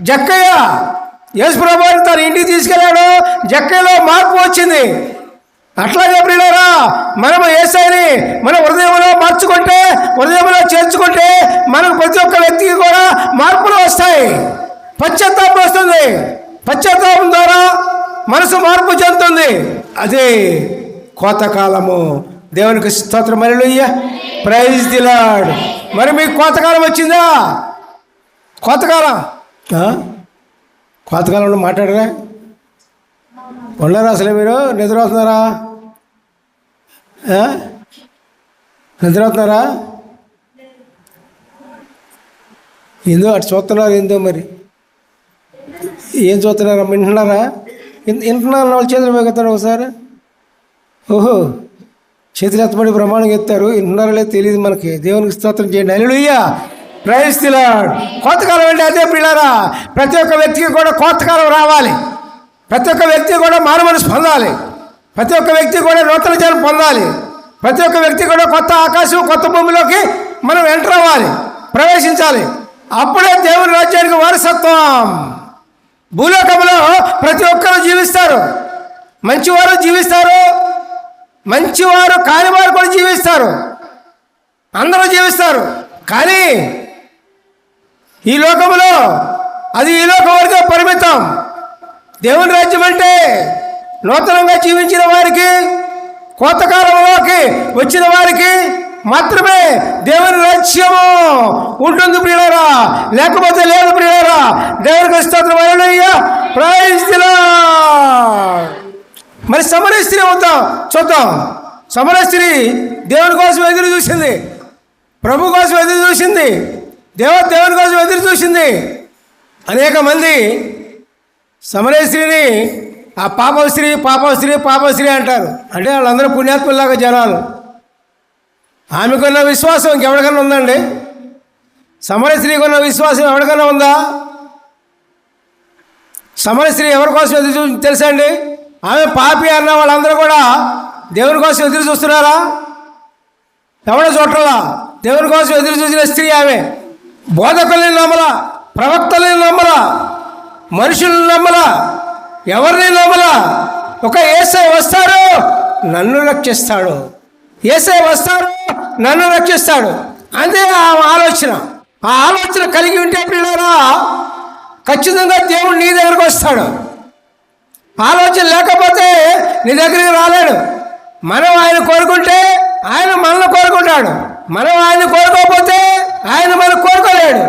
జక్కయ్య యేసుప్రభువుని తన ఇంటికి తీసుకెళ్ళాడు. జక్కయ్యలో మార్పు వచ్చింది. అట్లాగే ప్రియులారా, మనము యేసయ్యని మన హృదయంలో మార్చుకుంటే, హృదయంలో చేర్చుకుంటే మనకు ప్రతి ఒక్క వ్యక్తికి కూడా మార్పులు వస్తాయి. పశ్చాత్తాపం వస్తుంది. పశ్చాత్తాపం ద్వారా మనసు మార్పు చెందుతుంది. అదే కోతకాలము. దేవునికి స్తోత్రం. హల్లెలూయా, ప్రైజ్ ది లార్డ్. మరి మీకు కోతకాలం వచ్చిందా? కోతకాలం కోతకాలంలో మాట్లాడరా? ఉన్నారా? అసలు మీరు నిద్రపోతున్నారా? నిద్రపోతున్నారా? ఏందో అటు చూస్తున్నారు. ఏందో మరి ఏం చూస్తున్నారా? వింటున్నారా? వింటున్నారు. వాళ్ళ చేతులు వేగుతారు ఒకసారి. ఓహో, చేతులు ఎత్తబడి ప్రమాణం ఎత్తారు. వింటున్నారో లేదు తెలియదు మనకి. దేవునికి స్తోత్రం చేయండి. హల్లెలూయా, ప్రైజ్ ది లార్డ్. కోతకాలం అంటే అదే ప్రియులారా, ప్రతి ఒక్క వ్యక్తికి కూడా కోతకాలం రావాలి. ప్రతి ఒక్క వ్యక్తి కూడా మారుమనసు పొందాలి. ప్రతి ఒక్క వ్యక్తి కూడా నూతన జన్మ పొందాలి. ప్రతి ఒక్క వ్యక్తి కూడా కొత్త ఆకాశం, కొత్త భూమిలోకి మనం ఎంటర్ అవ్వాలి, ప్రవేశించాలి. అప్పుడే దేవుని రాజ్యానికి వారసత్వం. భూలోకంలో ప్రతి ఒక్కరు జీవిస్తారు. మంచివారు జీవిస్తారు, మంచివారు కానివారు కూడా జీవిస్తారు. అందరూ జీవిస్తారు. కానీ ఈ లోకంలో అది ఈ లోకం వరకే పరిమితం. దేవుని రాజ్యం అంటే నూతనంగా జీవించిన వారికి, కోతకాలంలోకి వచ్చిన వారికి మాత్రమే దేవుని రాజ్యము ఉంటుంది ప్రియులారా, లేకపోతే లేదు ప్రియులారా. దేవునికి స్తోత్రం. హల్లెలూయా, ప్రైజ్ ది లార్డ్. మరి సమరయ స్త్రీ చూద్దాం. సమరయ స్త్రీ దేవుని కోసం ఎదురు చూసింది, ప్రభు కోసం ఎదురు చూసింది, దేవుని కోసం ఎదురు చూసింది. అనేక మంది సమరయ స్త్రీని పాపస్త్రీ అంటారు. అంటే వాళ్ళందరూ పుణ్యాత్ములాగా జనాలు. ఆమెకున్న విశ్వాసం ఇంకెవరికన్నా ఉందండి? సమరయ స్త్రీకి ఉన్న విశ్వాసం ఎవరికన్నా ఉందా? సమరయ స్త్రీ ఎవరి కోసం ఎదురు చూ తెలుసా అండి? ఆమె పాపి అన్న వాళ్ళందరూ కూడా దేవుని కోసం ఎదురు చూస్తున్నారా? ఎవడో చూడలా. దేవుని కోసం ఎదురు చూసిన స్త్రీ ఆమె. బోధకుల్ని నమ్మలా, ప్రవక్తల్ని నమ్మలా, మనుషుల్ని నమ్మలా, ఎవరిని నమ్మలా. ఒక యేసయ్య వస్తాడు, నన్ను రక్షిస్తాడు. యేసయ్య వస్తాడు, నన్ను రక్షిస్తాడు. అంతే ఆ ఆలోచన. ఆ ఆలోచన కలిగి ఉంటే పిల్లరా, ఖచ్చితంగా దేవుడు నీ దగ్గరకు వస్తాడు. ఆలోచన లేకపోతే నీ దగ్గరికి రాలేడు. మనం ఆయన కోరుకుంటే ఆయన మనల్ని కోరుకుంటాడు. మనం ఆయన కోరుకోకపోతే ఆయన మనం కోరుకోలేడు.